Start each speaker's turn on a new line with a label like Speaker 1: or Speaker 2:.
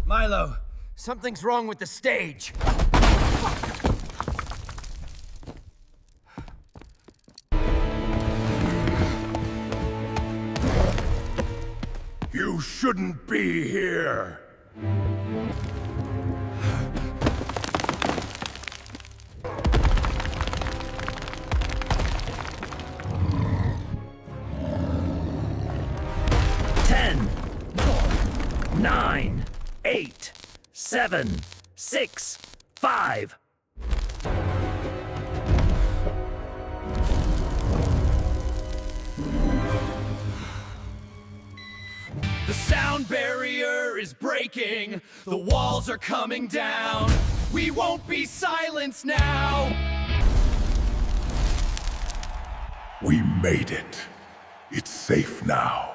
Speaker 1: Milo, something's wrong with the stage.
Speaker 2: You shouldn't be here.
Speaker 3: Ten, 9, 8, 7, 6, 5.
Speaker 4: The sound barrier is breaking. The walls are coming down. We won't be silenced now.
Speaker 2: We made it. It's safe now.